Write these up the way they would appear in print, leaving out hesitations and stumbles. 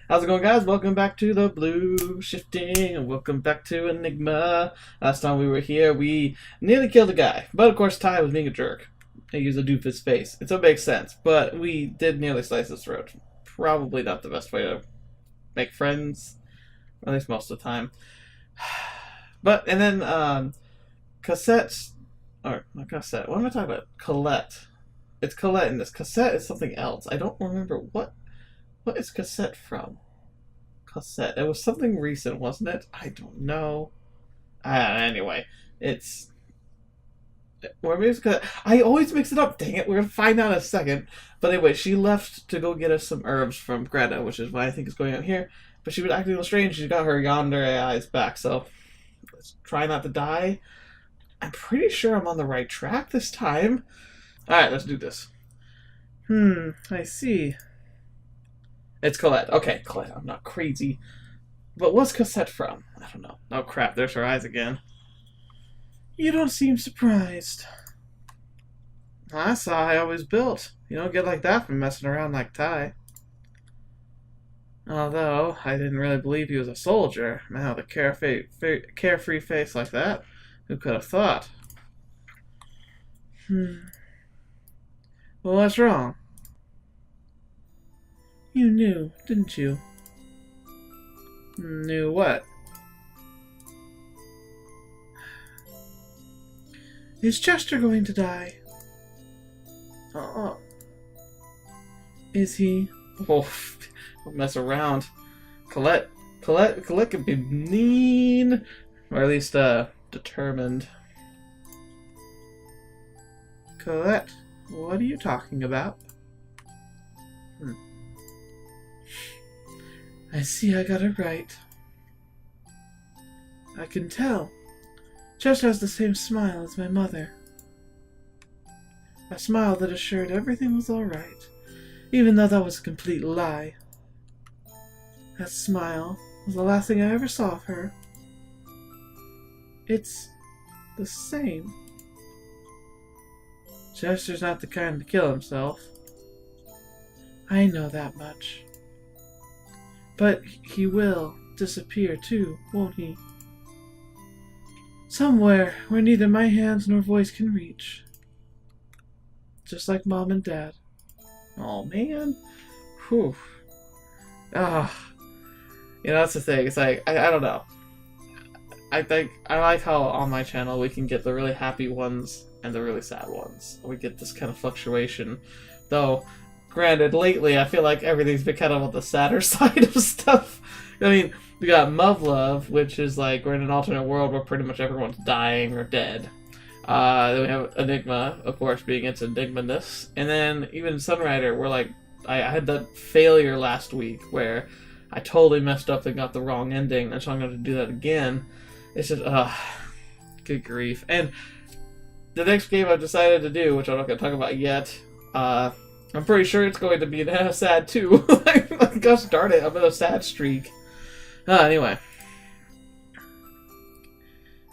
How's it going, guys? Welcome back to the Blue Shifting, and welcome back to Enigma. Last time we were here, we nearly killed a guy, but of course Ty was being a jerk. He used a doofus face. It makes sense, but we did nearly slice his throat. Probably not the best way to make friends, at least most of the time. But, and then, Cassette, or not Cassette, what am I talking about? Colette. It's Colette in this. Cassette is something else. I don't remember what is Cassette from? Cassette. It was something recent, wasn't it? I don't know. Anyway, it's. Or maybe it's Cassette. I always mix it up. Dang it. We're going to find out in a second. But anyway, she left to go get us some herbs from Greta, which is what I think is going on here. But she was acting a little strange. She got her yonder eyes back. So let's try not to die. I'm pretty sure I'm on the right track this time. Alright, let's do this. I see. It's Colette. Okay, Colette. I'm not crazy. But what's Cassette from? I don't know. Oh crap, there's her eyes again. You don't seem surprised. I saw how he was built. You don't get like that from messing around like Ty. Although, I didn't really believe he was a soldier. Man, with a carefree face like that, who could have thought? Well, what's wrong? You knew, didn't you? Knew what? Is Chester going to die? Is he? Oh, don't mess around. Colette could be mean, or at least determined. Colette, what are you talking about? I see I got it right. I can tell. Chester has the same smile as my mother. A smile that assured everything was alright, even though that was a complete lie. That smile was the last thing I ever saw of her. It's the same. Chester's not the kind to kill himself. I know that much. But he will disappear too, won't he? Somewhere where neither my hands nor voice can reach. Just like Mom and Dad. Oh man. Whew. You know, that's the thing. It's like, I don't know. I like how on my channel we can get the really happy ones and the really sad ones. We get this kind of fluctuation. Though, granted, lately I feel like everything's been kind of on the sadder side of stuff. I mean, we got Love, which is like we're in an alternate world where pretty much everyone's dying or dead. Then we have Enigma, of course, being its Enigma-ness. And then even Sunrider, where like I had that failure last week where I totally messed up and got the wrong ending, and so I'm going to do that again. It's just, good grief. And the next game I've decided to do, which I'm not going to talk about yet, I'm pretty sure it's going to be sad too. Gosh darn it, I'm in a sad streak. Anyway.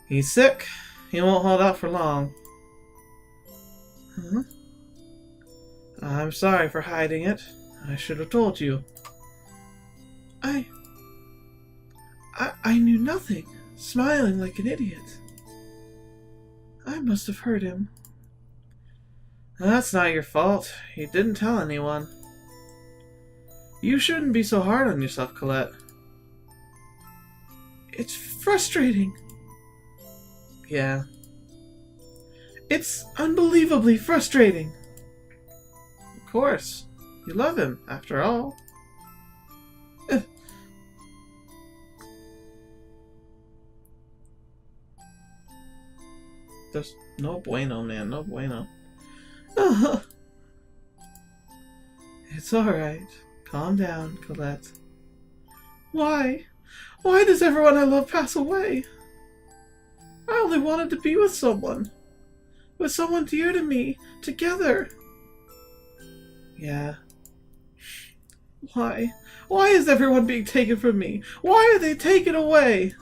He's sick. He won't hold out for long. I'm sorry for hiding it. I should have told you. I knew nothing. Smiling like an idiot. I must have hurt him. That's not your fault. You didn't tell anyone. You shouldn't be so hard on yourself, Colette. It's frustrating. Yeah. It's unbelievably frustrating. Of course. You love him, after all. There's no bueno, man. No bueno. It's alright. Calm down, Colette. Why? Why does everyone I love pass away? I only wanted to be with someone. With someone dear to me. Together. Yeah. Why? Why is everyone being taken from me? Why are they taken away?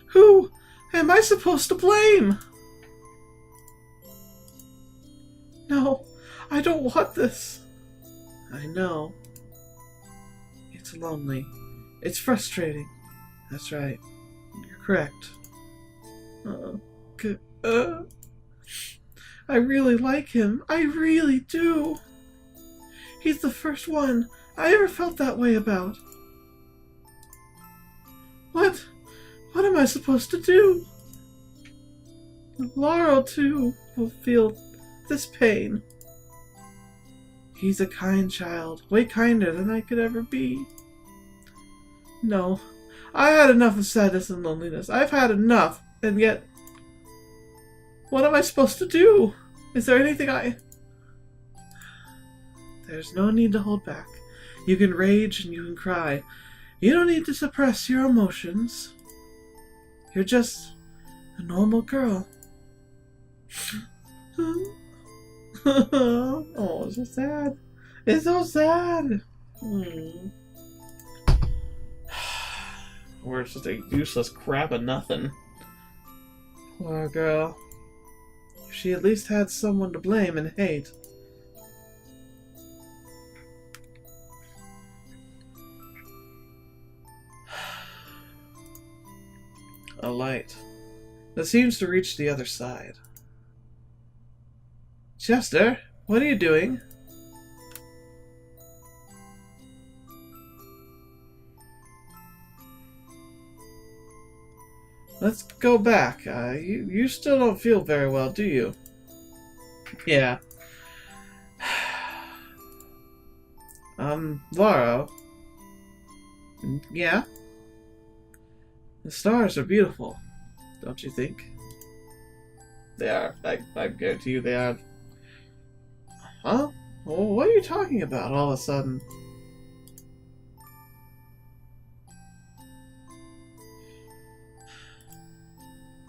Who am I supposed to blame? No, I don't want this. I know. It's It's lonely. It's frustrating. That's right. You're correct. I really like him. I really do. He's the first one I ever felt that way about. What am I supposed to do? Lauro, too, will feel this pain. He's a kind child, way kinder than I could ever be. No, I had enough of sadness and loneliness. I've had enough, and yet... What am I supposed to do? Is there anything There's no need to hold back. You can rage and you can cry. You don't need to suppress your emotions. You're just a normal girl. Oh, it's so sad. It's so sad. We're just a useless crap of nothing. Poor girl. If she at least had someone to blame and hate. A light that seems to reach the other side. Chester, what are you doing? Let's go back. You still don't feel very well, do you? Yeah. Lauro. Yeah? The stars are beautiful, don't you think? They are. I guarantee you they are. Huh? Well, what are you talking about all of a sudden?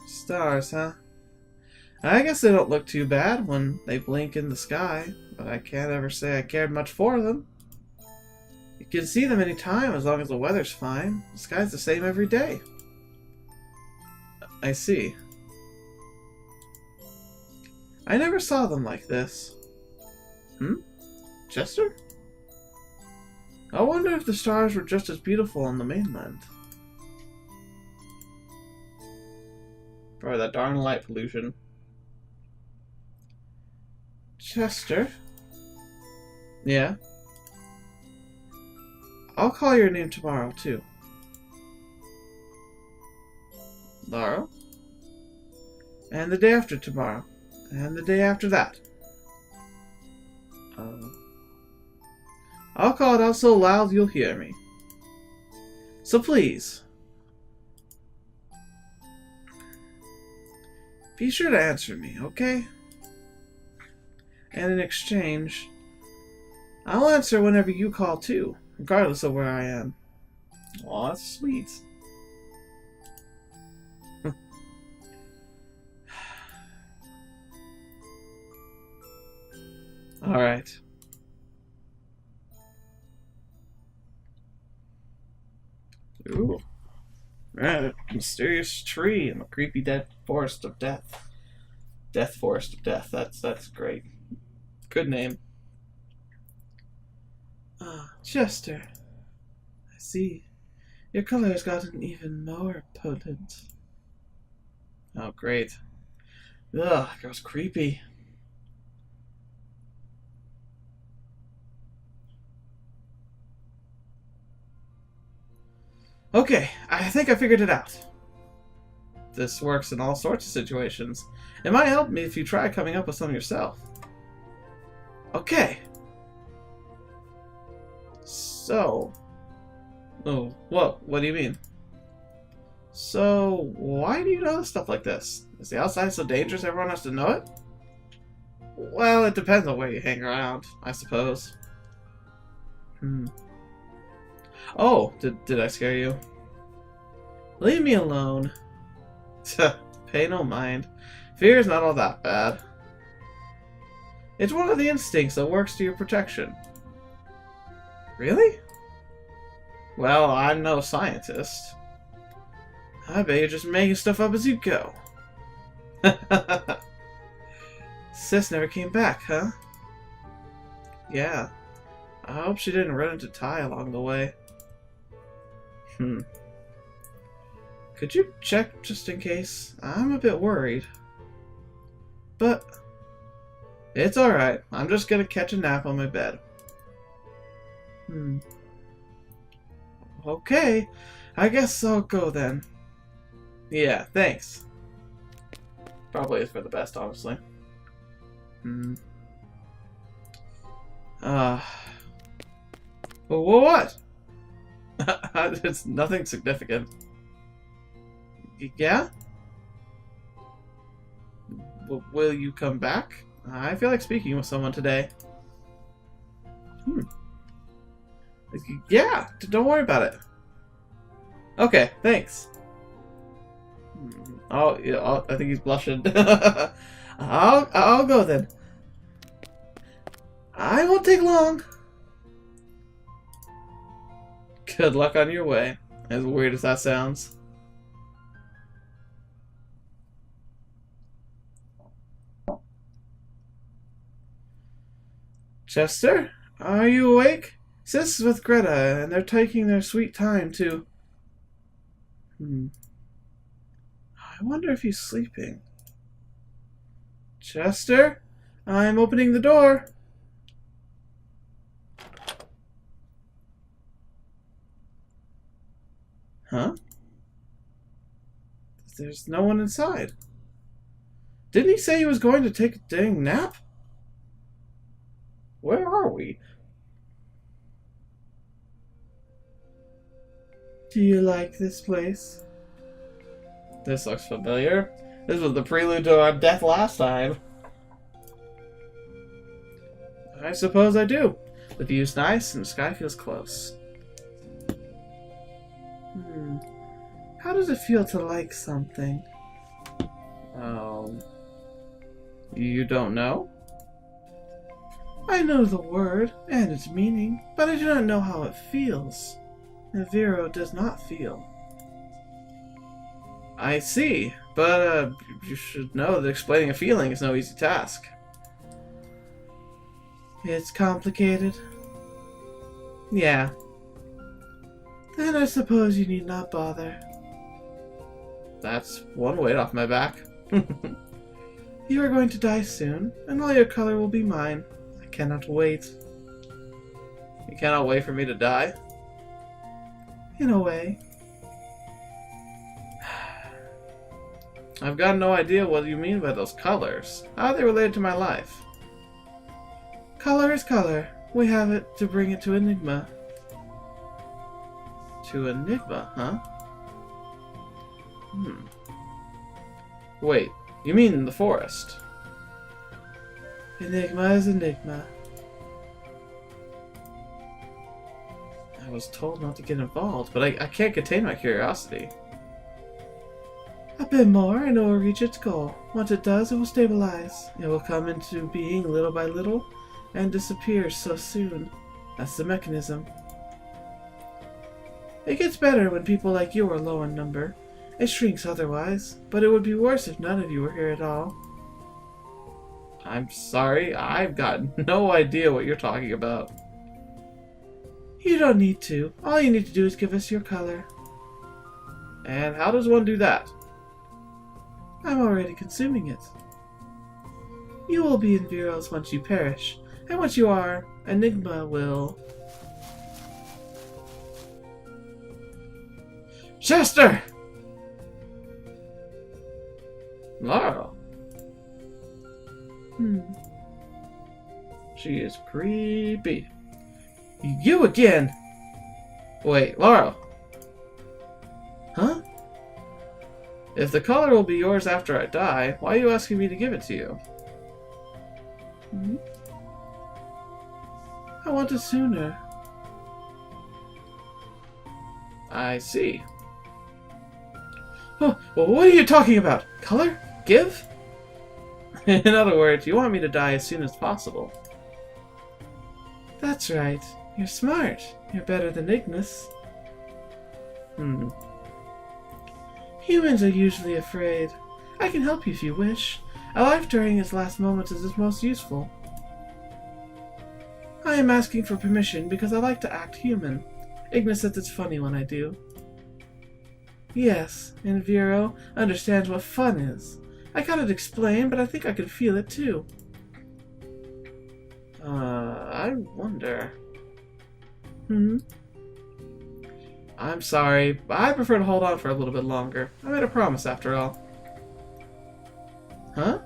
Stars, huh? I guess they don't look too bad when they blink in the sky, but I can't ever say I cared much for them. You can see them anytime as long as the weather's fine. The sky's the same every day. I see. I never saw them like this. Chester? I wonder if the stars were just as beautiful on the mainland. Probably that darn light pollution. Chester? Yeah? I'll call your name tomorrow, too. Lauro? And the day after tomorrow. And the day after that. I'll call it out so loud you'll hear me. So please, be sure to answer me, okay? And in exchange, I'll answer whenever you call too, regardless of where I am. Aw, that's sweet. Alright. Ooh. Right, mysterious tree in the creepy dead forest of death. Death Forest of Death. That's great. Good name. Ah, Chester. I see. Your color has gotten even more potent. Oh, great. Ugh, that was creepy. Okay, I think I figured it out. This works in all sorts of situations. It might help me if you try coming up with some yourself. Okay. So... Oh, what do you mean? So, why do you know stuff like this? Is the outside so dangerous everyone has to know it? Well, it depends on where you hang around, I suppose. Oh, did I scare you? Leave me alone. Pay no mind. Fear is not all that bad. It's one of the instincts that works to your protection. Really? Well, I'm no scientist. I bet you're just making stuff up as you go. Sis never came back, huh? Yeah. I hope she didn't run into Ty along the way. Hmm. Could you check just in case? I'm a bit worried. But it's alright. I'm just gonna catch a nap on my bed. Okay. I guess I'll go then. Yeah, thanks. Probably is for the best, honestly. Well, what? It's nothing significant. Yeah? Will you come back? I feel like speaking with someone today. Yeah, don't worry about it. Okay, thanks. Oh, yeah, I think he's blushing. I'll go then. I won't take long. Good luck on your way. As weird as that sounds. Chester, are you awake? Sis is with Greta, and they're taking their sweet time to... I wonder if he's sleeping. Chester, I'm opening the door. Huh? There's no one inside. Didn't he say he was going to take a dang nap? Where are we? Do you like this place? This looks familiar. This was the prelude to our death last time. I suppose I do. The view's nice and the sky feels close. How does it feel to like something? You don't know? I know the word and its meaning, but I do not know how it feels. Envirio does not feel. I see, but you should know that explaining a feeling is no easy task. It's complicated. Yeah. Then I suppose you need not bother. That's one weight off my back. You are going to die soon, and all your color will be mine. I cannot wait. You cannot wait for me to die? In a way. I've got no idea what you mean by those colors. How are they related to my life? Color is color. We have it to bring it to Enigma. To Enigma, huh? Wait, you mean the forest? Enigma is Enigma. I was told not to get involved, but I can't contain my curiosity. A bit more and it will reach its goal. Once it does, it will stabilize. It will come into being little by little and disappear so soon. That's the mechanism. It gets better when people like you are low in number. It shrinks otherwise, but it would be worse if none of you were here at all. I'm sorry, I've got no idea what you're talking about. You don't need to. All you need to do is give us your color. And how does one do that? I'm already consuming it. You will be Envirio's once you perish, and once you are, Enigma will... Chester! Lauro. She is creepy. You again! Wait, Lauro. Huh? If the color will be yours after I die, why are you asking me to give it to you? I want it sooner. I see. Oh, well, what are you talking about? Color? Give? In other words, you want me to die as soon as possible. That's right. You're smart. You're better than Ignis. Humans are usually afraid. I can help you if you wish. A life during its last moments is its most useful. I am asking for permission because I like to act human. Ignis says it's funny when I do. Yes, Envirio understands what fun is. I cannot explain, but I think I can feel it too. I wonder. I'm sorry, but I prefer to hold on for a little bit longer. I made a promise after all. Huh?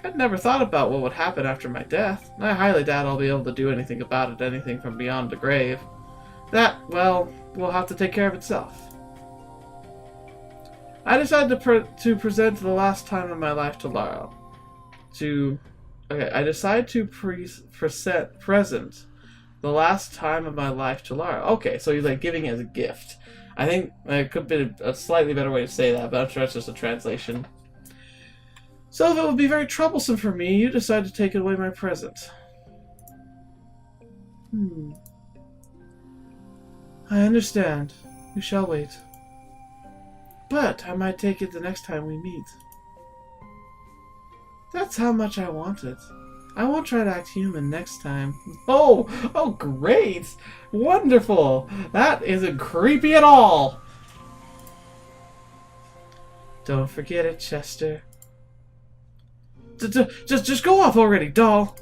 I'd never thought about what would happen after my death. I highly doubt I'll be able to do anything about it, anything from beyond the grave. That, well, will have to take care of itself. I decided to present the last time of my life to Lauro. I decided to present the last time of my life to Lauro. Okay, so he's like giving it as a gift. I think it could be a slightly better way to say that, but I'm sure it's just a translation. So if it would be very troublesome for me, you decide to take away my present. I understand. We shall wait. But I might take it the next time we meet. That's how much I want it. I won't try to act human next time. Oh, great! Wonderful! That isn't creepy at all! Don't forget it, Chester. Just go off already, doll!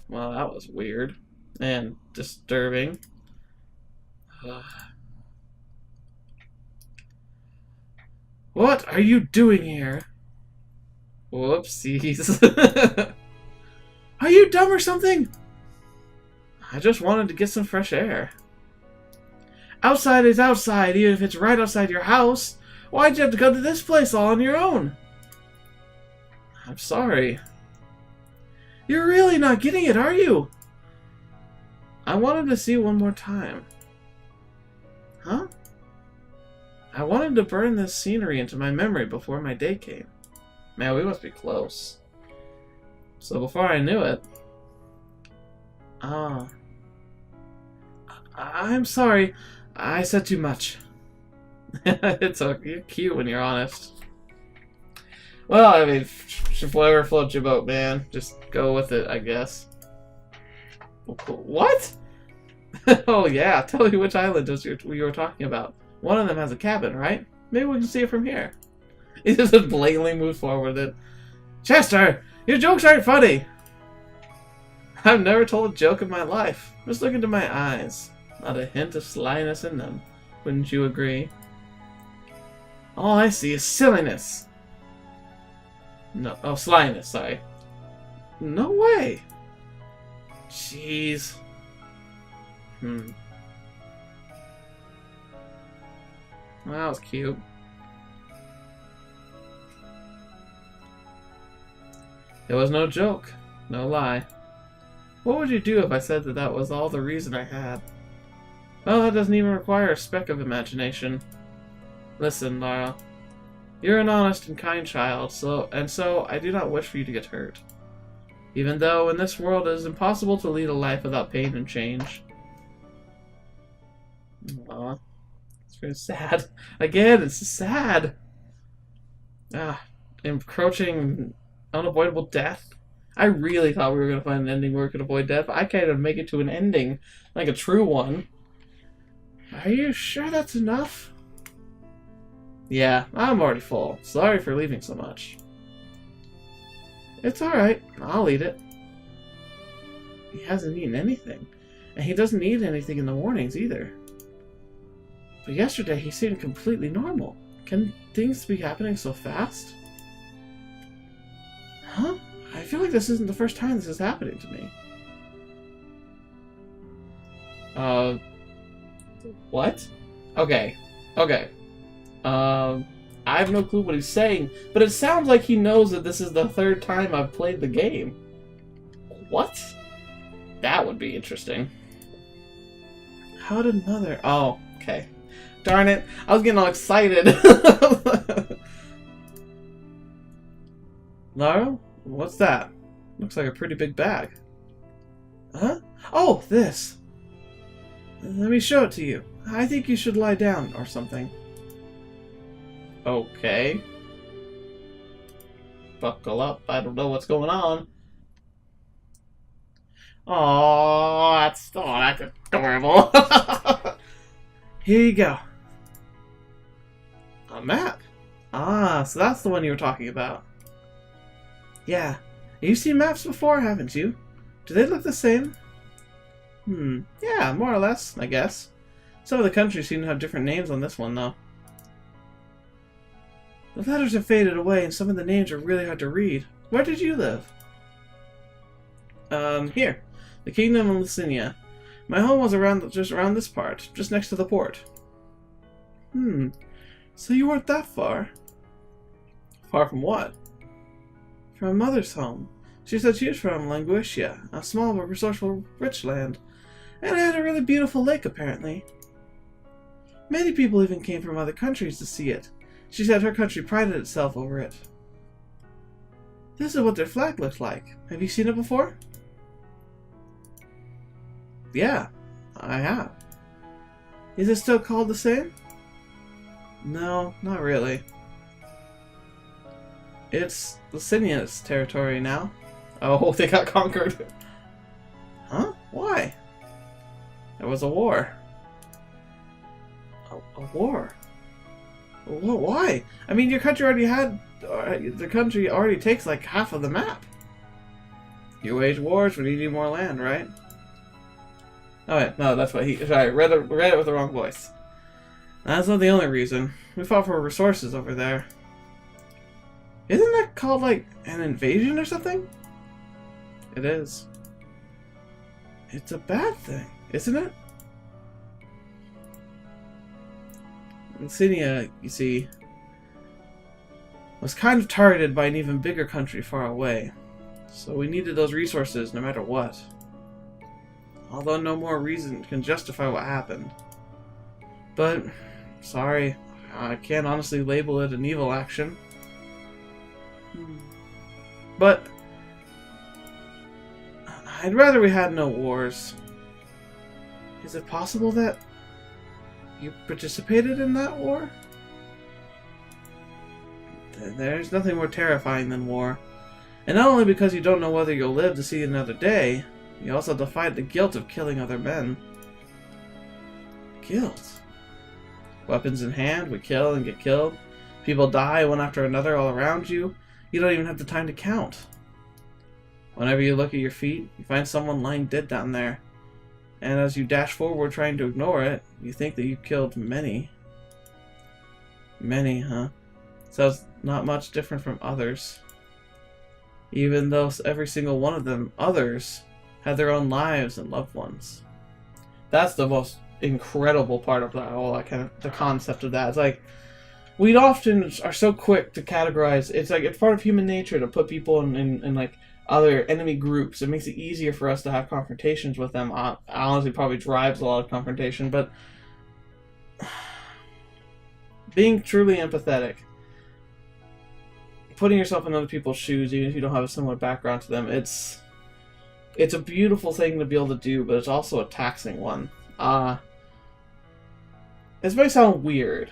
Well, that was weird. And disturbing. What are you doing here? Whoopsies. Are you dumb or something? I just wanted to get some fresh air. Outside is outside, even if it's right outside your house. Why'd you have to go to this place all on your own? I'm sorry. You're really not getting it, are you? I wanted to see one more time. Huh? I wanted to burn this scenery into my memory before my day came. Man, we must be close. So before I knew it... I'm sorry. I said too much. It's okay. You're cute when you're honest. Well, I mean, whatever floats your boat, man. Just go with it, I guess. What? Oh yeah, tell me which island you were talking about. One of them has a cabin, right? Maybe we can see it from here. He just blatantly moves forward with it. Chester, your jokes aren't funny. I've never told a joke in my life. Just look into my eyes. Not a hint of slyness in them. Wouldn't you agree? All I see is silliness. No, oh, slyness, sorry. No way. Jeez. Well, that was cute. It was no joke. No lie. What would you do if I said that that was all the reason I had? Well, that doesn't even require a speck of imagination. Listen, Laura. You're an honest and kind child, so I do not wish for you to get hurt. Even though in this world it is impossible to lead a life without pain and change. Aw. It's very sad. Again, it's sad. Encroaching, unavoidable death. I really thought we were going to find an ending where we could avoid death, but I can't even make it to an ending. Like a true one. Are you sure that's enough? Yeah, I'm already full. Sorry for leaving so much. It's alright. I'll eat it. He hasn't eaten anything. And he doesn't eat anything in the mornings either. But yesterday he seemed completely normal. Can things be happening so fast? Huh? I feel like this isn't the first time this is happening to me. What? Okay. I have no clue what he's saying, but it sounds like he knows that this is the third time I've played the game. What? That would be interesting. How did Mother... Oh, okay. Darn it. I was getting all excited. Lauro? What's that? Looks like a pretty big bag. Huh? Oh, this. Let me show it to you. I think you should lie down or something. Okay. Buckle up. I don't know what's going on. Aww, that's adorable. Here you go. A map. Ah, so that's the one you were talking about. Yeah. You've seen maps before, haven't you? Do they look the same? Yeah, more or less, I guess. Some of the countries seem to have different names on this one, though. The letters have faded away, and some of the names are really hard to read. Where did you live? Here. The Kingdom of Lucinia. My home was just around this part, just next to the port. So you weren't that far. Far from what? From Mother's home. She said she was from Languitia, a small but resourceful, rich land. And it had a really beautiful lake, apparently. Many people even came from other countries to see it. She said her country prided itself over it. This is what their flag looks like. Have you seen it before? Yeah, I have. Is it still called the same? No, not really. It's Lucinia's territory now. Oh, they got conquered. Huh? Why? There was a war. A war? Why? I mean, your country already had... the country already takes like half of the map. You wage wars when you need more land, right? Oh wait, no, that's what he... Sorry, read it with the wrong voice. That's not the only reason. We fought for resources over there. Isn't that called, like, an invasion or something? It is. It's a bad thing, isn't it? Lucinia, you see, was kind of targeted by an even bigger country far away. So we needed those resources no matter what. Although no more reason can justify what happened. But, sorry, I can't honestly label it an evil action. But I'd rather we had no wars. Is it possible that you participated in that war? There's nothing more terrifying than war. And not only because you don't know whether you'll live to see another day, you also have to fight the guilt of killing other men. Guilt? Weapons in hand, we kill and get killed. People die one after another all around you. You don't even have the time to count. Whenever you look at your feet, you find someone lying dead down there. And as you dash forward trying to ignore it, you think that you've killed many. Many, huh? Sounds not much different from others. Even though every single one of them, others, had their own lives and loved ones. That's the most incredible part of that whole the concept of that. It's like, we often are so quick to categorize. It's like it's part of human nature to put people in like other enemy groups. It makes it easier for us to have confrontations with them. Honestly, probably drives a lot of confrontation. But being truly empathetic, putting yourself in other people's shoes, even if you don't have a similar background to them, it's a beautiful thing to be able to do, but it's also a taxing one. This may sound weird.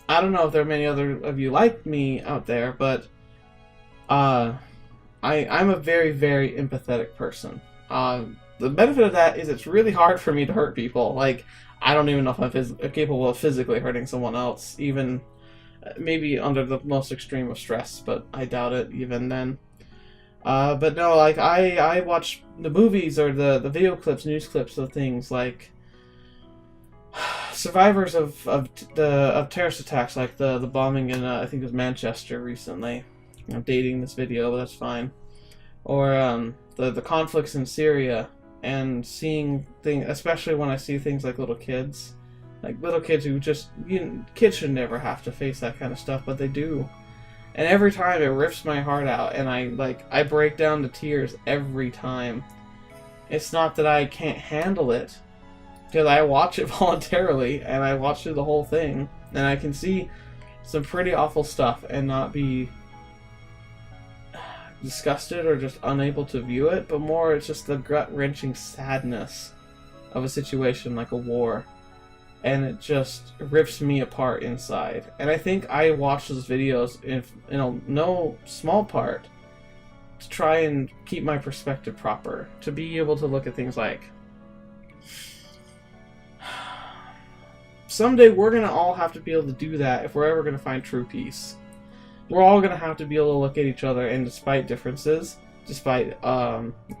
I don't know if there are many other of you like me out there, but I'm a very, very empathetic person. The benefit of that is it's really hard for me to hurt people. Like, I don't even know if I'm capable of physically hurting someone else, even maybe under the most extreme of stress, but I doubt it even then. But no, like, I watch the movies or the video clips, news clips of things like survivors of terrorist attacks, like the bombing in I think it was Manchester recently. I'm dating this video, but that's fine. Or the conflicts in Syria, and seeing things, especially when I see things like little kids who just, kids should never have to face that kind of stuff, but they do. And every time it rips my heart out, and I break down to tears every time. It's not that I can't handle it, because I watch it voluntarily, and I watch through the whole thing, and I can see some pretty awful stuff and not be disgusted or just unable to view it, but more it's just the gut-wrenching sadness of a situation like a war. And it just rips me apart inside. And I think I watch those videos in no small part to try and keep my perspective proper. To be able to look at things like, someday we're going to all have to be able to do that if we're ever going to find true peace. We're all going to have to be able to look at each other, and despite differences, despite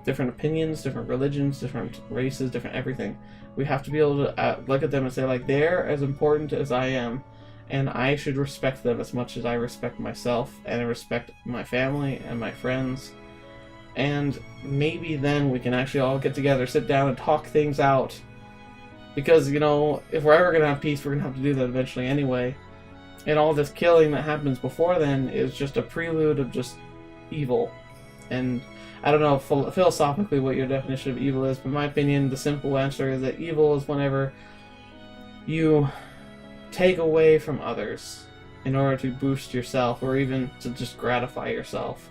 different opinions, different religions, different races, different everything, we have to be able to look at them and say, like, they're as important as I am, and I should respect them as much as I respect myself, and I respect my family and my friends. And maybe then we can actually all get together, sit down, and talk things out. Because, you know, if we're ever going to have peace, we're going to have to do that eventually anyway. And all this killing that happens before then is just a prelude of just evil. And I don't know philosophically what your definition of evil is, but in my opinion, the simple answer is that evil is whenever you take away from others in order to boost yourself, or even to just gratify yourself,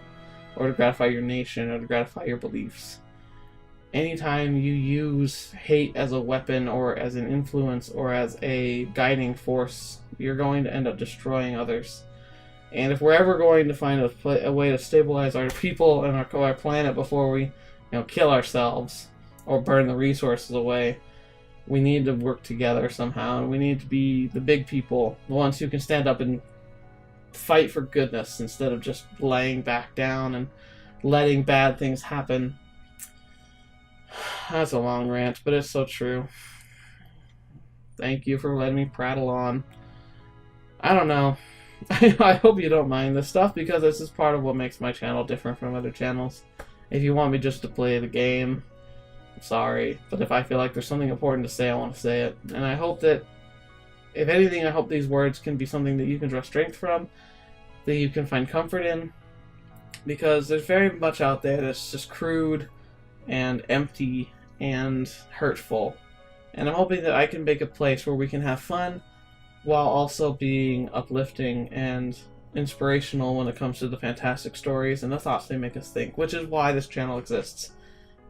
or to gratify your nation, or to gratify your beliefs. Anytime you use hate as a weapon, or as an influence, or as a guiding force, you're going to end up destroying others. And if we're ever going to find a way to stabilize our people and our planet before we, kill ourselves or burn the resources away, we need to work together somehow. And we need to be the big people, the ones who can stand up and fight for goodness instead of just laying back down and letting bad things happen. That's a long rant, but it's so true. Thank you for letting me prattle on. I don't know. I hope you don't mind this stuff, because this is part of what makes my channel different from other channels. If you want me just to play the game, I'm sorry. But if I feel like there's something important to say, I want to say it. And I hope that, if anything, I hope these words can be something that you can draw strength from, that you can find comfort in. Because there's very much out there that's just crude and empty and hurtful. And I'm hoping that I can make a place where we can have fun, while also being uplifting and inspirational when it comes to the fantastic stories and the thoughts they make us think, which is why this channel exists.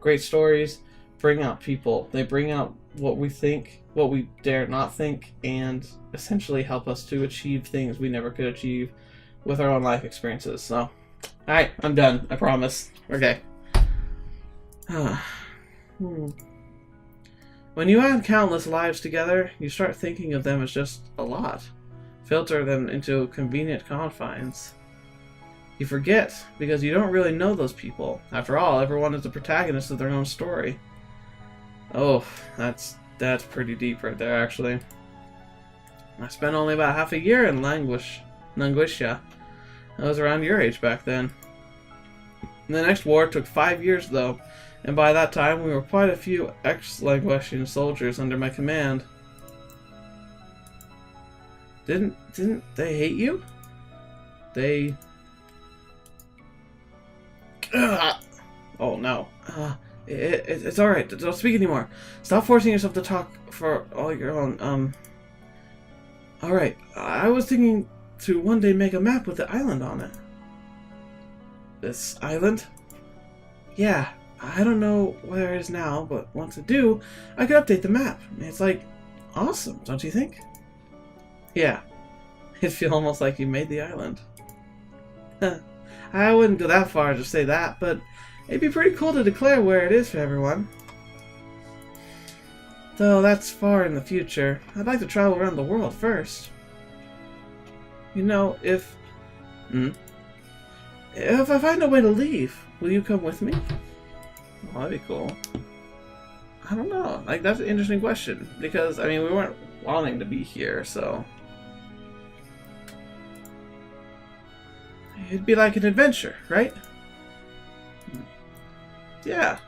Great stories bring out people. They bring out what we think, what we dare not think, and essentially help us to achieve things we never could achieve with our own life experiences. So, alright, I'm done. I promise. Okay. When you add countless lives together, you start thinking of them as just a lot. Filter them into convenient confines. You forget, because you don't really know those people. After all, everyone is the protagonist of their own story. Oh, that's pretty deep right there, actually. I spent only about half a year in Languisha. I was around your age back then. The next war took 5 years, though. And by that time, we were quite a few ex-Languestian soldiers under my command. Didn't they hate you? They... Oh, no. It's alright. Don't speak anymore. Stop forcing yourself to talk for all your own, Alright. I was thinking to one day make a map with the island on it. This island? Yeah. I don't know where it is now, but once I do, I could update the map. It's like, awesome, don't you think? Yeah. It'd feel almost like you made the island. I wouldn't go that far to say that, but it'd be pretty cool to declare where it is for everyone. Though that's far in the future. I'd like to travel around the world first. You know, if I find a way to leave, will you come with me? Well, that'd be cool. I don't know. Like, that's an interesting question. Because, I mean, we weren't wanting to be here, so... It'd be like an adventure, right? Yeah.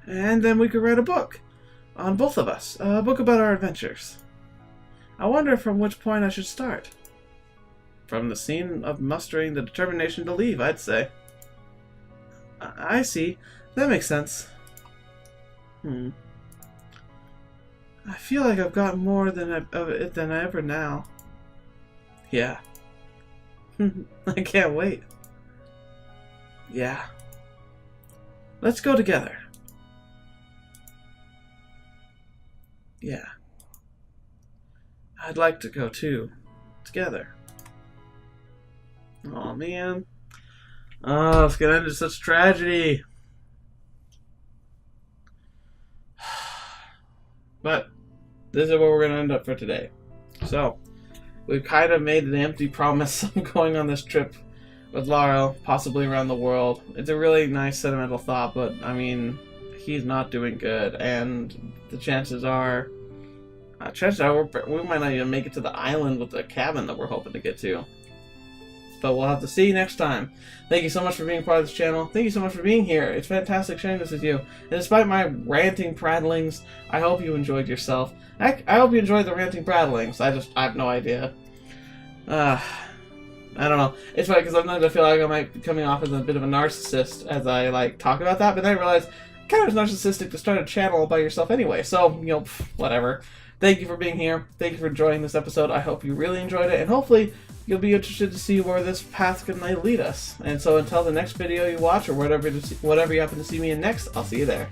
And then we could write a book. On both of us. A book about our adventures. I wonder from which point I should start. From the scene of mustering the determination to leave, I'd say. I see. That makes sense. I feel like I've got more of it than ever now. Yeah. I can't wait. Yeah. Let's go together. Yeah. I'd like to go too. Together. Aw, man. Oh, it's gonna end in such tragedy. But this is where we're gonna end up for today. So we've kind of made an empty promise of going on this trip with Lauro, possibly around the world. It's a really nice sentimental thought, but I mean, he's not doing good, and the chances are we might not even make it to the island with the cabin that we're hoping to get to. But we'll have to see next time. Thank you so much for being part of this channel. Thank you so much for being here. It's fantastic sharing this with you. And despite my ranting prattlings, I hope you enjoyed yourself. I hope you enjoyed the ranting prattlings. I have no idea. I don't know. It's funny because sometimes I feel like I might be coming off as a bit of a narcissist as I like talk about that, but then I realize kind of narcissistic to start a channel by yourself anyway. So, you know, whatever. Thank you for being here. Thank you for enjoying this episode. I hope you really enjoyed it, and hopefully you'll be interested to see where this path can lead us. And so until the next video you watch, or whatever you happen to see me in next, I'll see you there.